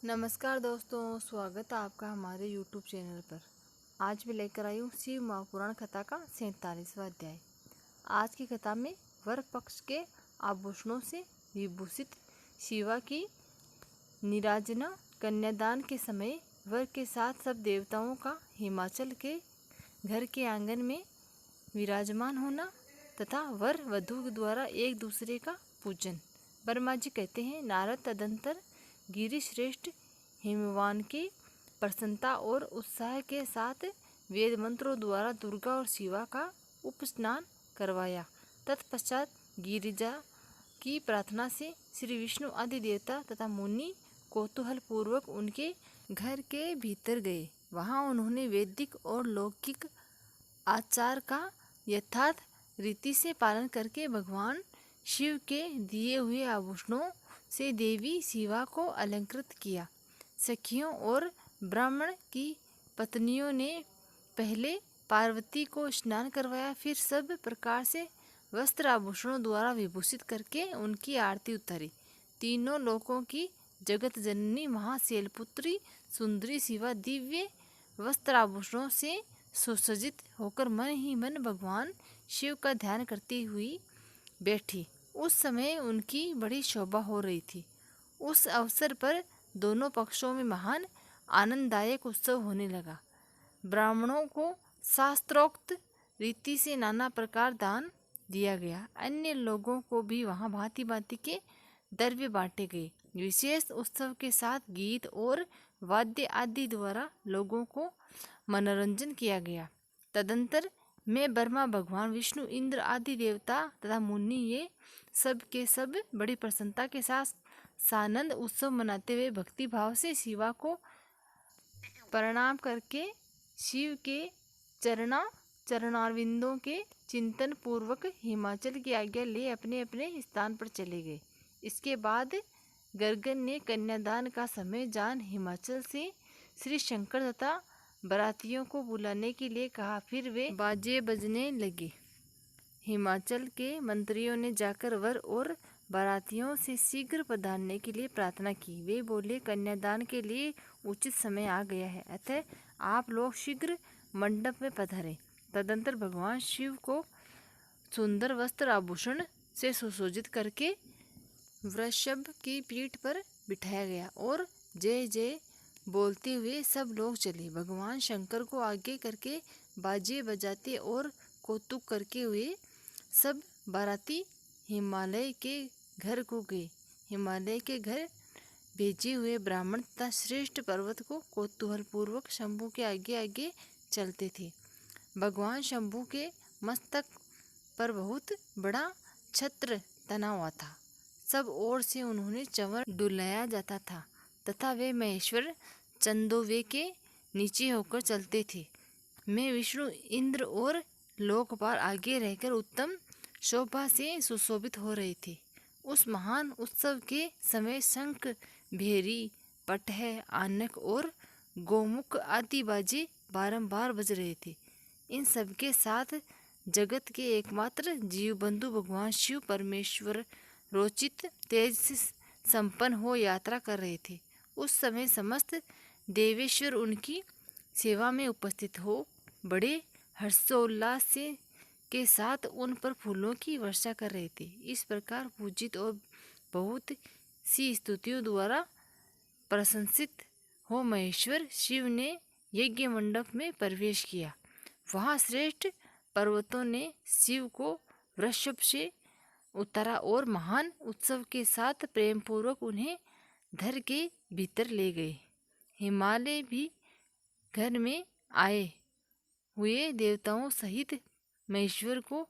नमस्कार दोस्तों, स्वागत है आपका हमारे YouTube चैनल पर। आज मैं लेकर आई हूँ शिव महापुराण कथा का 47वां अध्याय। आज की कथा में वर पक्ष के आभूषणों से विभूषित शिवा की निराजना, कन्यादान के समय वर के साथ सब देवताओं का हिमाचल के घर के आंगन में विराजमान होना तथा वर वधू द्वारा एक दूसरे का पूजन। ब्रह्मा जी कहते हैं, नारद तदंतर गिरि श्रेष्ठ हिमवान की प्रसन्नता और उत्साह के साथ वेद मंत्रों द्वारा दुर्गा और शिवा का उपस्नान करवाया। तत्पश्चात गिरिजा की प्रार्थना से श्री विष्णु आदि देवता तथा मुनि कौतूहल पूर्वक उनके घर के भीतर गए। वहां उन्होंने वैदिक और लौकिक आचार का यथार्थ रीति से पालन करके भगवान शिव के दिए हुए आभूषणों से देवी शिवा को अलंकृत किया। सखियों और ब्राह्मण की पत्नियों ने पहले पार्वती को स्नान करवाया, फिर सब प्रकार से वस्त्र आभूषणों द्वारा विभूषित करके उनकी आरती उतारी। तीनों लोकों की जगत जननी महाशैलपुत्री सुंदरी शिवा दिव्य वस्त्र आभूषणों से सुसज्जित होकर मन ही मन भगवान शिव का ध्यान करती हुई बैठी। उस समय उनकी बड़ी शोभा हो रही थी। उस अवसर पर दोनों पक्षों में महान आनंददायक उत्सव होने लगा। ब्राह्मणों को शास्त्रोक्त रीति से नाना प्रकार दान दिया गया। अन्य लोगों को भी वहां भांति भांति के द्रव्य बांटे गए। विशेष उत्सव के साथ गीत और वाद्य आदि द्वारा लोगों को मनोरंजन किया गया। तदंतर में ब्रह्मा, भगवान विष्णु, इंद्र आदि देवता तथा मुनि ये सब के सब बड़ी प्रसन्नता के साथ सानंद उत्सव मनाते हुए भक्ति भाव से शिवा को प्रणाम करके शिव के चरणारविंदों के चिंतन पूर्वक हिमाचल की आज्ञा ले अपने अपने स्थान पर चले गए। इसके बाद गर्गन ने कन्यादान का समय जान हिमाचल से श्री शंकर तथा बारातियों को बुलाने के लिए कहा। फिर वे बाजे बजने लगे। हिमाचल के मंत्रियों ने जाकर वर और बारातियों से शीघ्र पधारने के लिए प्रार्थना की। वे बोले, कन्यादान के लिए उचित समय आ गया है, अतः आप लोग शीघ्र मंडप में पधारें। तदंतर भगवान शिव को सुंदर वस्त्र आभूषण से सुसज्जित करके वृषभ की पीठ पर बिठाया गया और जय जय बोलते हुए सब लोग चले। भगवान शंकर को आगे करके बाजे बजाते और कौतुक करके हुए सब बाराती हिमालय के घर को गए। हिमालय के घर भेजे हुए ब्राह्मण तथा श्रेष्ठ पर्वत को कौतूहल पूर्वक शंभू के आगे आगे चलते थे। भगवान शंभू के मस्तक पर बहुत बड़ा छत्र तना हुआ था। सब ओर से उन्होंने चंवर डुलाया जाता था तथा वे महेश्वर चंदोवे के नीचे होकर चलते थे। मैं विष्णु, इंद्र और लोकपाल आगे रहकर उत्तम शोभा से सुशोभित हो रहे थे। उस महान उत्सव के समय शंख, भेरी, पटह, आनक और गोमुख आदि बाजे बारंबार बज रहे थे। इन सब के साथ जगत के एकमात्र जीव बंधु भगवान शिव परमेश्वर रोचित तेज से संपन्न हो यात्रा कर रहे थे। उस समय समस्त देवेश्वर उनकी सेवा में उपस्थित हो बड़े हर्षोल्लास से के साथ उन पर फूलों की वर्षा कर रहे थे। इस प्रकार पूजित और बहुत सी स्तुतियों द्वारा प्रशंसित हो महेश्वर शिव ने यज्ञ मंडप में प्रवेश किया। वहां श्रेष्ठ पर्वतों ने शिव को वृषभ से उतारा और महान उत्सव के साथ प्रेम पूर्वक उन्हें घर के भीतर ले गए। हिमालय भी घर में आए हुए देवताओं सहित महेश्वर को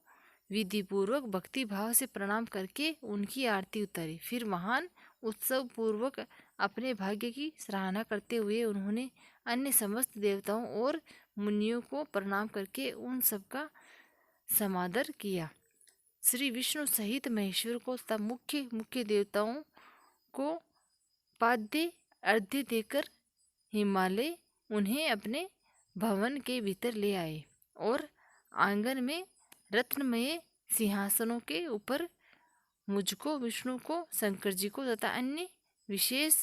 विधि पूर्वक भक्ति भाव से प्रणाम करके उनकी आरती उतारी। फिर महान उत्सव पूर्वक अपने भाग्य की सराहना करते हुए उन्होंने अन्य समस्त देवताओं और मुनियों को प्रणाम करके उन सबका समादर किया। श्री विष्णु सहित महेश्वर को तथा मुख्य देवताओं को पाद्य अर्घ्य देकर हिमालय उन्हें अपने भवन के भीतर ले आए और आंगन में रत्नमय सिंहासनों के ऊपर मुझको, विष्णु को, शंकर जी को तथा अन्य विशेष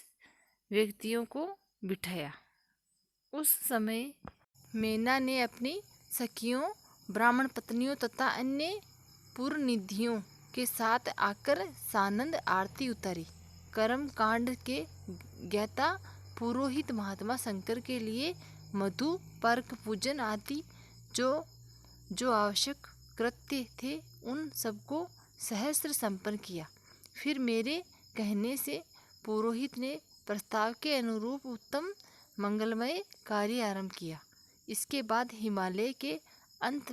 व्यक्तियों को बिठाया। उस समय मैना ने अपनी सखियों, ब्राह्मण पत्नियों तथा अन्य पुरनिधियों के साथ आकर सानंद आरती उतारी। कर्म कांड के ज्ञाता पुरोहित महात्मा शंकर के लिए मधु, पर्क पूजन आदि जो आवश्यक कृत्य थे उन सबको सहस्र संपन्न किया। फिर मेरे कहने से पुरोहित ने प्रस्ताव के अनुरूप उत्तम मंगलमय कार्य आरंभ किया। इसके बाद हिमालय के अंत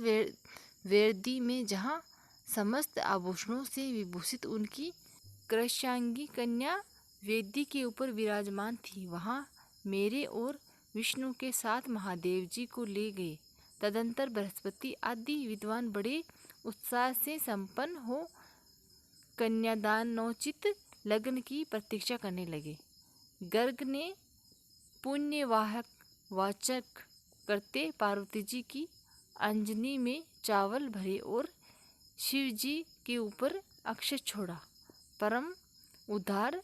वेदी में जहाँ समस्त आभूषणों से विभूषित उनकी कृष्णांगी कन्या वेदी के ऊपर विराजमान थी, वहाँ मेरे और विष्णु के साथ महादेव जी को ले गए। तदंतर बृहस्पति आदि विद्वान बड़े उत्साह से संपन्न हो कन्यादानोचित लग्न की प्रतीक्षा करने लगे। गर्ग ने पुण्यवाहक वाचक करते पार्वती जी की अंजनी में चावल भरे और शिव जी के ऊपर अक्षत छोड़ा। परम उदार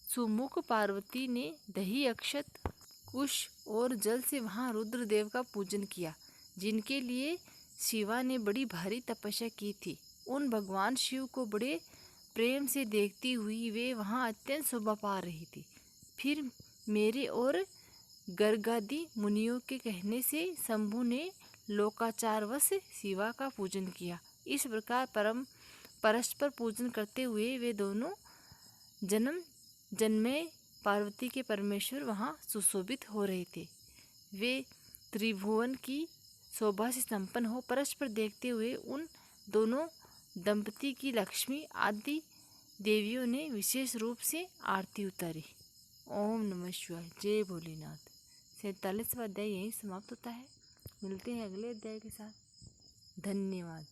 सुमुख पार्वती ने दही, अक्षत, कुश और जल से वहाँ रुद्रदेव का पूजन किया, जिनके लिए शिवा ने बड़ी भारी तपस्या की थी। उन भगवान शिव को बड़े प्रेम से देखती हुई वे वहाँ अत्यंत शोभा पा रही थी। फिर मेरे और गर्गादि मुनियों के कहने से शंभु ने लोकाचारवश शिवा का पूजन किया। इस प्रकार परस्पर पूजन करते हुए वे दोनों जन्म जन्मे पार्वती के परमेश्वर वहाँ सुशोभित हो रहे थे। वे त्रिभुवन की शोभा से संपन्न हो परस्पर देखते हुए उन दोनों दंपति की लक्ष्मी आदि देवियों ने विशेष रूप से आरती उतारी। ओम नमः शिवाय। जय भोलेनाथ। 47वां अध्याय यहीं समाप्त होता है। मिलते हैं अगले अध्याय के साथ। धन्यवाद।